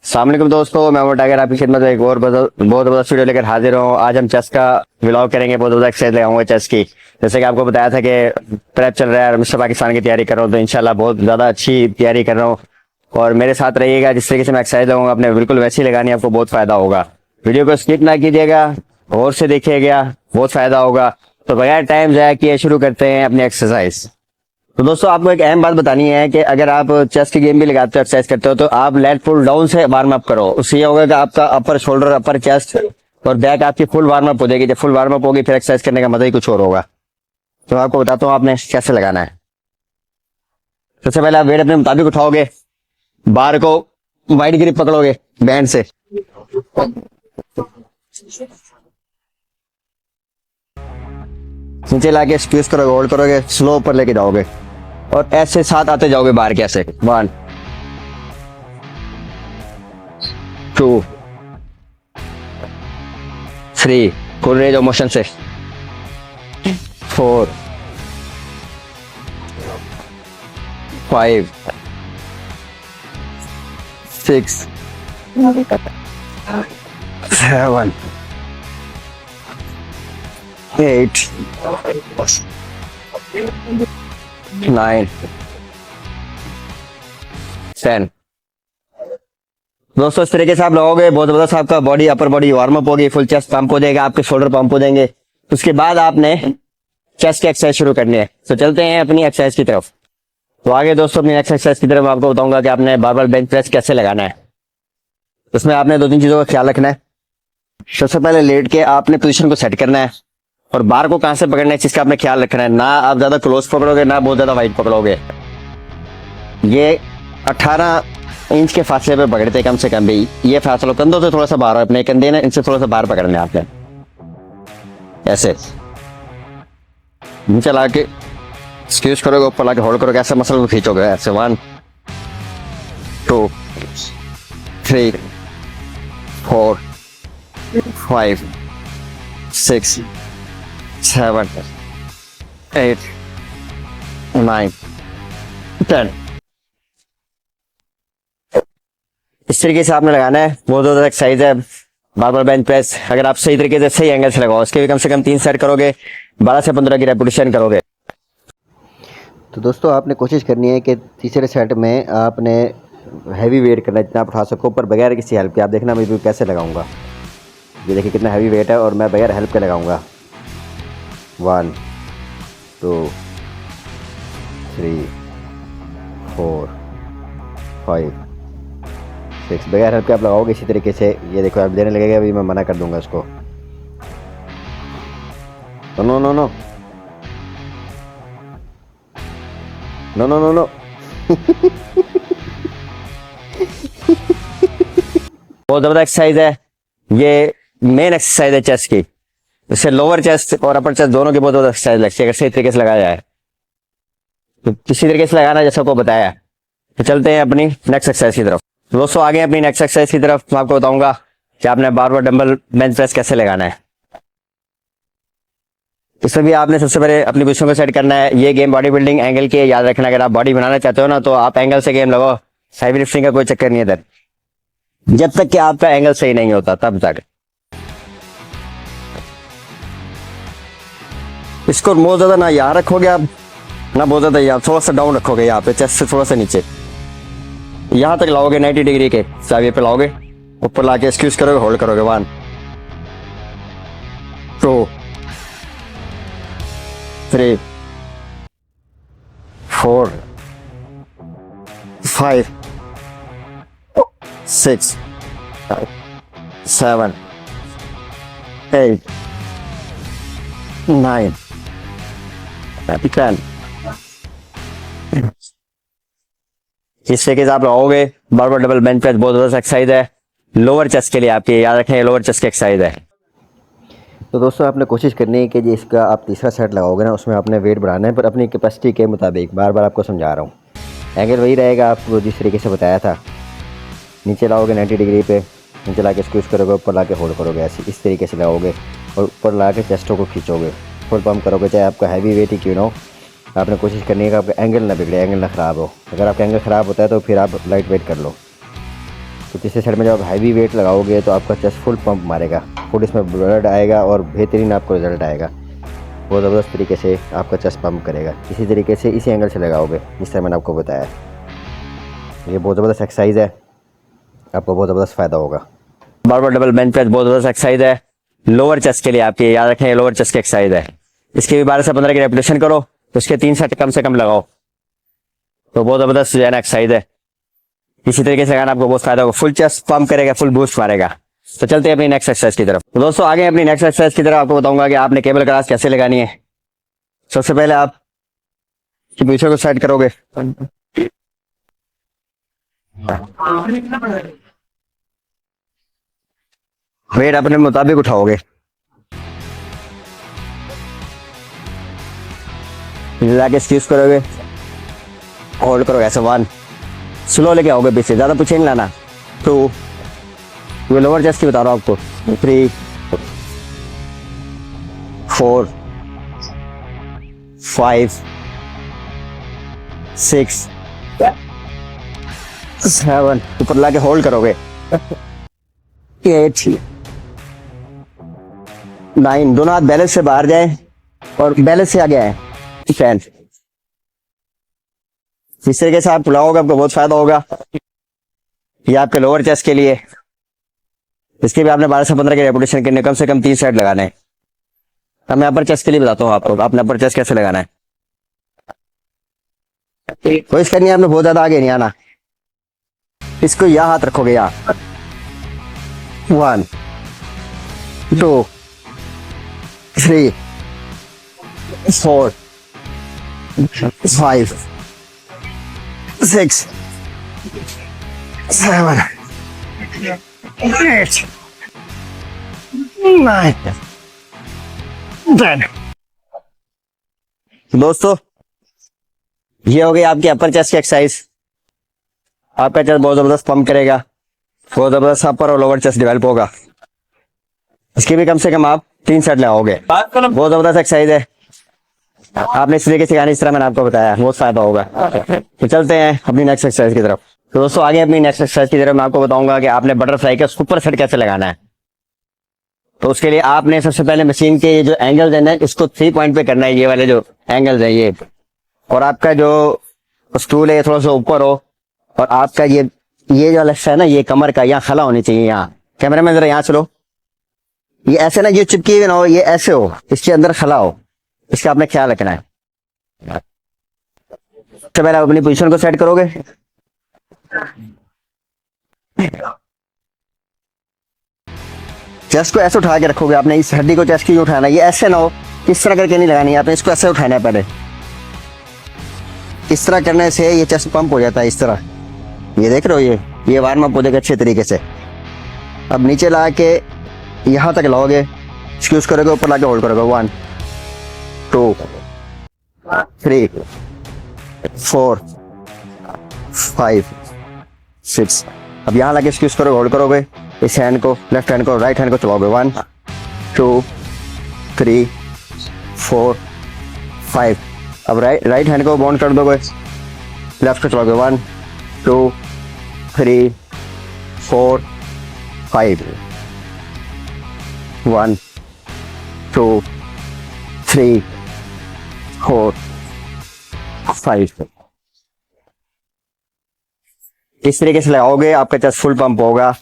अस्सलामुअलैकुम दोस्तों, मैं टाइगर आपकी खिदमत में एक और बहुत ज़बरदस्त वीडियो लेकर हाजिर हूँ। आज हम चेस का व्लॉग करेंगे। बहुत ज़्यादा एक्सरसाइज लगाऊंगा चेस की। जैसे कि आपको बताया था कि प्रेप चल रहा है और मिस्टर पाकिस्तान की तैयारी कर रहा हूँ, तो इंशाल्लाह बहुत ज़्यादा अच्छी तैयारी कर रहा हूँ। और मेरे साथ रहिएगा, जिस तरीके से मैं एक्सरसाइज लगाऊंगा अपने बिल्कुल वैसी लगानी, आपको बहुत फ़ायदा होगा। वीडियो को स्किप ना कीजिएगा, गौर से देखिएगा, बहुत फ़ायदा होगा। तो बगैर टाइम ज़ाया किए शुरू करते हैं अपनी एक्सरसाइज। तो दोस्तों, आपको एक अहम बात बतानी है कि अगर आप चेस की गेम भी लगाते हो, एक्सरसाइज करते हो, तो आप लेट पुल डाउन से वार्म अप करो। उससे ये होगा कि आपका अपर शोल्डर, अपर चेस्ट और बैक आपकी फुल वार्म अप हो जाएगी। जब फुल वार्म अप होगी फिर एक्सरसाइज करने का मजा ही कुछ और होगा। तो मैं आपको बताता हूँ आपने कैसे लगाना है। सबसे पहले आप वेट अपने मुताबिक उठाओगे, बार को वाइड ग्रिप पकड़ोगे बैंड से, नीचे लाके स्क्वीज करोगे, होल्ड करोगे, स्लो ऊपर लेके जाओगे और ऐसे साथ आते जाओगे बाहर के। ऐसे 1 2 3 फुल रेंज ऑफ मोशन से, 4 5 6 7 8 9 10। दोस्तों, इस तरीके से आप लगाओगे, बहुत जबरदस्त आपका body, upper body warm up होगी, फुल चेस्ट पंप हो जाएगा, आपके शोल्डर पंप हो जाएंगे। उसके बाद आपने चेस्ट की एक्सरसाइज शुरू करनी है। तो चलते हैं अपनी एक्सरसाइज की तरफ। तो आगे दोस्तों, अपनी एक्सरसाइज की तरफ मैं आपको बताऊंगा कि आपने बारबेल बेंच प्रेस कैसे लगाना है। उसमें आपने 2-3 चीजों का ख्याल रखना है। सबसे पहले लेट के आपने पोजीशन को सेट करना है और बार को कहां से पकड़ना है, इस चीज का आपने ख्याल रखना है। ना आप ज्यादा क्लोज पकड़ोगे, ना बहुत ज्यादा वाइड पकड़ोगे। ये 18 इंच के फासले पे पकड़ते कम से कम भी। ये फासला कंधों से थोड़ा सा बाहर, अपने कंधे ना इनसे थोड़ा सा बाहर पकड़ने आपने। ऐसे नीचे ला के स्क्यूज करोगे, ऊपर ला के होल्ड करोगे, ऐसे मसल को खींचोगे ऐसे। 1 2 3 4 5 6 7 8 9 10। इस तरीके से आपने लगाना है। बहुत ज्यादा एक्सरसाइज है बारबेल बेंच प्रेस। अगर आप सही तरीके से सही एंगल से लगाओ, इसके भी कम से कम 3 सेट करोगे, 12 से 15 की रेपिटेशन करोगे। तो दोस्तों, आपने कोशिश करनी है कि तीसरे सेट में आपने हैवी वेट करना है, जितना आप उठा सको, पर बगैर किसी हेल्प के। आप देखना मैं भी कैसे लगाऊंगा। ये देखिए कितना हैवी वेट है और मैं बगैर हेल्प के लगाऊंगा। 1 2 3 4 5 6। बगैर हेल्प के आप लगाओगे इसी तरीके से। ये देखो आप देने लगेगा, अभी मैं मना कर दूंगा इसको। No no no no no no no. बहुत जबरदस्त एक्सरसाइज है। ये मेन एक्सरसाइज है चेस्ट की। इससे लोअर चेस्ट और अपर चेस्ट दोनों की बहुत ज्यादा एक्सरसाइज लगती है अगर सही तरीके से लगाया जाए। तो किसी तरीके से लगाना जैसा को बताया। तो चलते हैं अपनी नेक्स्ट एक्सरसाइज की तरफ। दोस्तों, आगे अपनी नेक्स्ट एक्सरसाइज की तरफ मैं आपको बताऊंगा कि आपने बारबेल डंबल बेंच प्रेस कैसे लगाना है। इसमें भी आपने सबसे पहले अपनी पोजीशन को सेट करना है। ये गेम बॉडी बिल्डिंग एंगल की है, याद रखना। अगर आप बॉडी बनाना चाहते हो ना, तो आप एंगल से गेम लगाओ। हैवी लिफ्टिंग का कोई चक्कर नहीं है इधर, जब तक कि आपका एंगल सही नहीं होता तब तक। इसको बहुत ज्यादा ना यहाँ रखोगे आप, ना बहुत ज्यादा यहाँ, थोड़ा सा डाउन रखोगे यहाँ पे, चेस्ट से थोड़ा सा नीचे, यहाँ तक लाओगे। 90 डिग्री के जाविये पे लाओगे, ऊपर लाके स्क्यूज करोगे, होल्ड करोगे। 1 2 3 4 5 6 7 8 9 10। इस तरीके से आप लगाओगे। बारबेल डबल बेंच प्रेस बहुत ज़बरदस्त एक्सरसाइज है लोअर चेस्ट के लिए आपकी, याद रखें, लोअर चेस्ट की एक्सरसाइज है। तो दोस्तों, आपने कोशिश करनी है कि जी इसका आप तीसरा सेट लगाओगे ना, उसमें आपने वेट बढ़ाना है, पर अपनी कैपेसिटी के मुताबिक। बार बार आपको समझा रहा हूँ, एंगल वही रहेगा आपको जिस तरीके से बताया था। नीचे लाओगे 90 डिग्री पे, नीचे ला के स्क्वीज करोगे, ऊपर ला के होल्ड करोगे, ऐसे इस तरीके से लगाओगे और ऊपर ला के चेस्टों को खींचोगे, फुल पम्प करोगे। चाहे आपका हैवी वेट ही क्यों ना हो, आपने कोशिश करनी है कि आपका एंगल ना बिगड़े, एंगल ना ख़राब हो। अगर आपका एंगल ख़राब होता है तो फिर आप लाइट वेट कर लो। तो तो तीसरे साइड में जब आप हैवी वेट लगाओगे तो आपका चेस्ट फुल पंप मारेगा, फुल इसमें ब्लड आएगा और बेहतरीन आपको रिजल्ट आएगा। बहुत ज़बरदस्त तरीके से आपका चेस्ट पंप करेगा। इसी तरीके से इसी एंगल से लगाओगे जिस तरह मैंने आपको बताया। ये बहुत ज़बरदस्त एक्सरसाइज है, आपको बहुत ज़बरदस्त फ़ायदा होगा। बारबेल डबल बेंच प्रेस बहुत ज़बरदस्त एक्सरसाइज है लोअर चेस्ट के लिए, आपके याद रखें लोअर चेस्ट की एक्सरसाइज है। इसके भी 12 से 15 की रेपिटेशन करो तो उसके 3 सेट कम से कम लगाओ, तो बहुत ज़बरदस्त जो है ना एक्सरसाइज है। इसी तरीके से अगर आपको बहुत फायदा होगा, फुल चेस्ट पंप करेगा, फुल बूस्ट मारेगा। तो चलते हैं अपनी नेक्स्ट एक्सरसाइज की तरफ। तो दोस्तों आगे अपनी नेक्स्ट एक्सरसाइज की तरफ आपको बताऊंगा कि आपने केबल क्रास कैसे लगानी है। सबसे पहले आप पीछे को सेट करोगे, वेट अपने मुताबिक उठाओगे, लाके स्क्यूज करोगे, होल्ड करोगे ऐसे 1, स्लो लेके आओगे पीछे, ज्यादा पीछे नहीं लाना। 2, ये लोअर चेस्ट की बता रहा हूँ आपको। 3, 4, 5, 6, 7, ऊपर लाके होल्ड करोगे। 8, 9, दोनों हाथ बैलेंस से बाहर जाए और बैलेंस से आगे आए। 10, इस तरीके से आप फुलाओगे, आपको बहुत फायदा होगा। ये आपके लोअर चेस्ट के लिए। इसके भी आपने 12 से 15 की रेपिटेशन करने, कम से कम 3 सेट लगाने हैं। अब मैं अपर चेस्ट के लिए बताता हूँ आपको, आपने अपर चेस्ट कैसे लगाना है। कोशिश करनी है आपने बहुत ज्यादा आगे नहीं आना। इसको यहाँ हाथ रखोगे, यहाँ 1, 2, 3, 4, 5, 6, 7, 8, 9, 10। दोस्तों ये हो गई आपकी अपर चेस्ट की एक्सरसाइज। आपका चेस्ट बहुत जबरदस्त पंप करेगा, बहुत जबरदस्त अपर और लोअर चेस्ट डेवलप होगा। इसके भी कम से कम आप 3 सेट लगाओगे, बहुत जबरदस्त एक्सरसाइज है। आपने इस तरीके से गाने, इस तरह मैंने आपको बताया, बहुत फायदा होगा। तो चलते हैं अपनी नेक्स्ट एक्सरसाइज की तरफ। तो दोस्तों आगे अपनी नेक्स्ट एक्सरसाइज की तरफ मैं आपको बताऊंगा कि आपने बटरफ्लाई का सुपर सेट कैसे लगाना है। तो उसके लिए आपने सबसे पहले मशीन के ये जो एंगल्स है ना, इसको 3 पॉइंट पे करना है। ये वाले जो एंगल्स है ये, और आपका जो स्टूल है ये थोड़ा सा ऊपर हो, और आपका ये जो हिस्सा है ना, ये कमर का यहाँ खला होनी चाहिए। यहाँ कैमरा मैन जरा यहाँ चलो, ये ऐसे ना, ये चिपकी हुई ना हो, ये ऐसे हो, इसके अंदर खला हो, इसका आपने ख्याल रखना है। सबसे पहले आप अपनी पोजीशन को सेट करोगे, चेस्ट को ऐसे उठा के रखोगे। आपने इस हड्डी को चेस्ट की उठाना है, ये ऐसे ना हो, इस तरह करके नहीं लगानी है, आपने इसको ऐसे उठाना है। पहले इस तरह करने से ये चेस्ट पंप हो जाता है, इस तरह। ये देख रहे हो, ये वार्म अप हो जाएगा अच्छे तरीके से। अब नीचे ला के यहां तक लाओगे, स्क्यूज करोगे, ऊपर लाके होल्ड करोगे। 1, 2, 3, 4, 5, 6। अब यहाँ लाके स्क्यूज करोगे, होल्ड करोगे। इस हैंड को, लेफ्ट हैंड को, राइट हैंड को चलाओगे। 1, 2, 3, 4, 5। अब राइट हैंड को बाउंड कर दोगे, लेफ्ट को चलाओगे। 1, 2, 3, 4, 5। 1, 2, 3, 4, 5। इस तरीके से लगाओगे, आपका चेस्ट फुल पंप होगा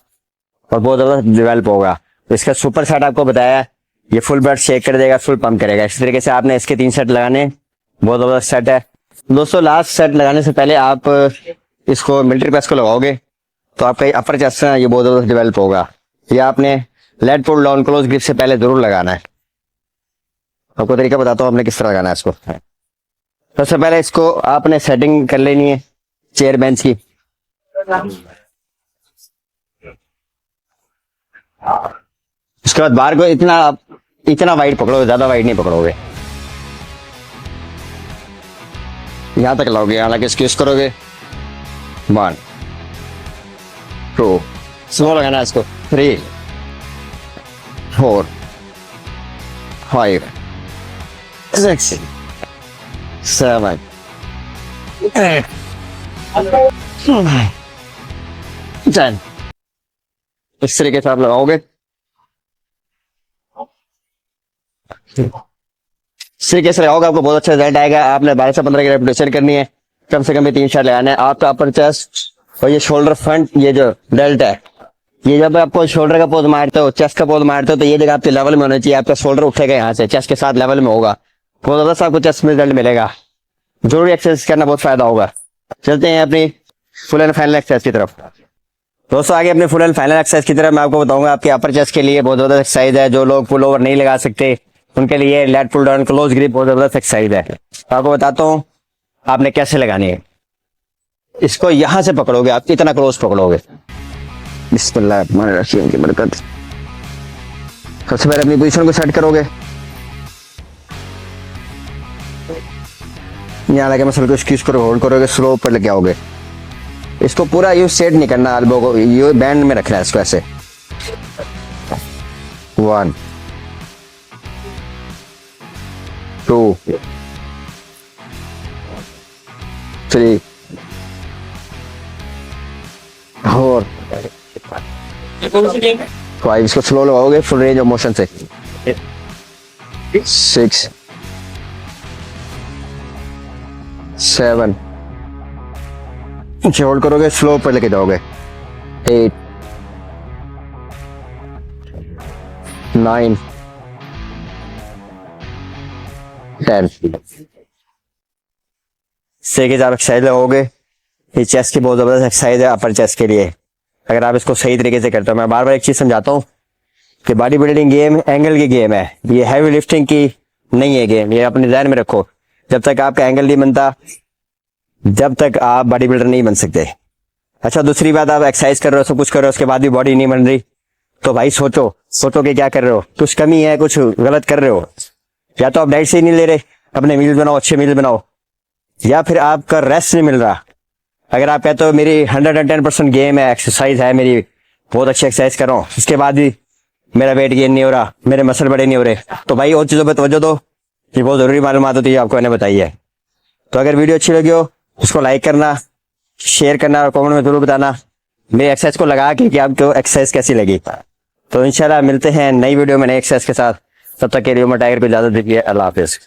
और बहुत जबरदस्त डेवलप होगा। तो इसका सुपर सेट आपको बताया, ये फुल ब्लड शेक कर देगा, फुल पंप करेगा। इस तरीके से आपने इसके 3 सेट लगाने, बहुत जबरदस्त सेट है। दोस्तों लास्ट सेट लगाने से पहले आप इसको मिलिट्री प्रेस को लगाओगे तो आपका अपर चेस्ट है ये बहुत जबरदस्त डेवलप होगा। ये आपने lat pull down close grip से पहले जरूर लगाना है। आपको तरीका बताता हूँ आपने किस तरह लगाना है इसको। सबसे पहले इसको आपने सेटिंग कर लेनी है चेयर बेंच की। उसके बाद बार को इतना वाइड पकड़ोगे, ज्यादा वाइड नहीं पकड़ोगे, यहां तक लाओगे, यहां लाके स्क्यूज करोगे। 1, 2, स्लो लगाना है इसको। 3, 4, 5, 6, 7, 8, 9, 10। इस तरीके से आप लगाओगे, इस तरीके से लगाओगे आपको बहुत अच्छा रिजल्ट आएगा। आपने 12 से 15 की रेपिटेशन करनी है, कम से कम ये 3 शॉट लगाना है। आपका अपर चेस्ट और ये शोल्डर फ्रंट, ये जो बेल्ट है, ये जब आपको शोल्डर का पोज मारते हो, चेस्ट का पोज मारते हो, तो ये जगह आपके लेवल में होना चाहिए। आपका शोल्डर उठेगा यहाँ से, चेस्ट के साथ लेवल में होगा, बहुत ज्यादा आपको चेस्ट में रिजल्ट मिलेगा। जरूरी एक्सरसाइज करना, बहुत फायदा होगा। चलते हैं अपनी फुल एंड फाइनल एक्सरसाइज की तरफ। दोस्तों आगे अपने फुल एंड फाइनल एक्सरसाइज की तरफ मैं आपको बताऊंगा। आपके अपर चेस्ट के लिए बहुत ज्यादा एक्सरसाइज है। जो लोग पुल ओवर नहीं लगा सकते उनके लिए lat pull down close grip बहुत जबरदस्त एक्सरसाइज है। तो आपको बताता हूँ आपने कैसे लगानी है। इसको यहां से पकड़ोगे, आप इतना क्लोज पकड़ोगे। बिस्मिल्लाह की बरकत। सबसे पहले अपनी पोजीशन को सेट करोगे, यहाँ लगे मसल को स्क्वीज करो, होल्ड करोगे, स्लो ऊपर लेके आओगे। इसको पूरा यूं सेट नहीं करना, एल्बो को यू बैंड में रखना है इसको ऐसे। 1 2 3 4 5। इसको स्लो लगाओगे फुल रेंज ऑफ मोशन से। 6 7 होल्ड करोगे, स्लो पर लेके जाओगे। 8 9 10। से आप एक्सरसाइज लगाओगे। ये चेस्ट की बहुत जबरदस्त एक्सरसाइज है अपर चेस्ट के लिए, अगर आप इसको सही तरीके से करते हो। मैं बार बार एक चीज समझाता हूँ कि बॉडी बिल्डिंग गेम एंगल की गेम है, ये हैवी लिफ्टिंग की नहीं है गेम। ये अपने ध्यान में रखो, जब तक आपका एंगल नहीं बनता, जब तक आप बॉडी बिल्डर नहीं बन सकते। अच्छा, दूसरी बात, आप एक्सरसाइज कर रहे हो, सब कुछ कर रहे हो, उसके बाद भी बॉडी नहीं बन रही, तो भाई सोचो कि क्या कर रहे हो, कुछ कमी है, कुछ गलत कर रहे हो। या तो आप डाइट से ही नहीं ले रहे, अपने मील बनाओ, अच्छे मील बनाओ, या फिर आपका रेस्ट नहीं मिल रहा। अगर आप कहते हो मेरी 110% गेम है, एक्सरसाइज है मेरी, बहुत अच्छी एक्सरसाइज कर रहा हूँ, उसके बाद भी मेरा वेट गेन नहीं हो रहा, मेरे मसल बड़े नहीं हो रहे, तो भाई और चीजों पर तवज्जो दो। ये बहुत जरूरी मालूमात होती है, आपको मैंने बताई है। तो अगर वीडियो अच्छी लगी हो उसको लाइक करना, शेयर करना और कमेंट में जरूर बताना मेरी एक्सरसाइज को लगा कि आपको एक्सरसाइज कैसी लगी। तो इंशाल्लाह मिलते हैं नई वीडियो में नई एक्सरसाइज के साथ। तब तक के लिए मैं टाइगर को इजाजत दीजिए। अल्लाह हाफिज।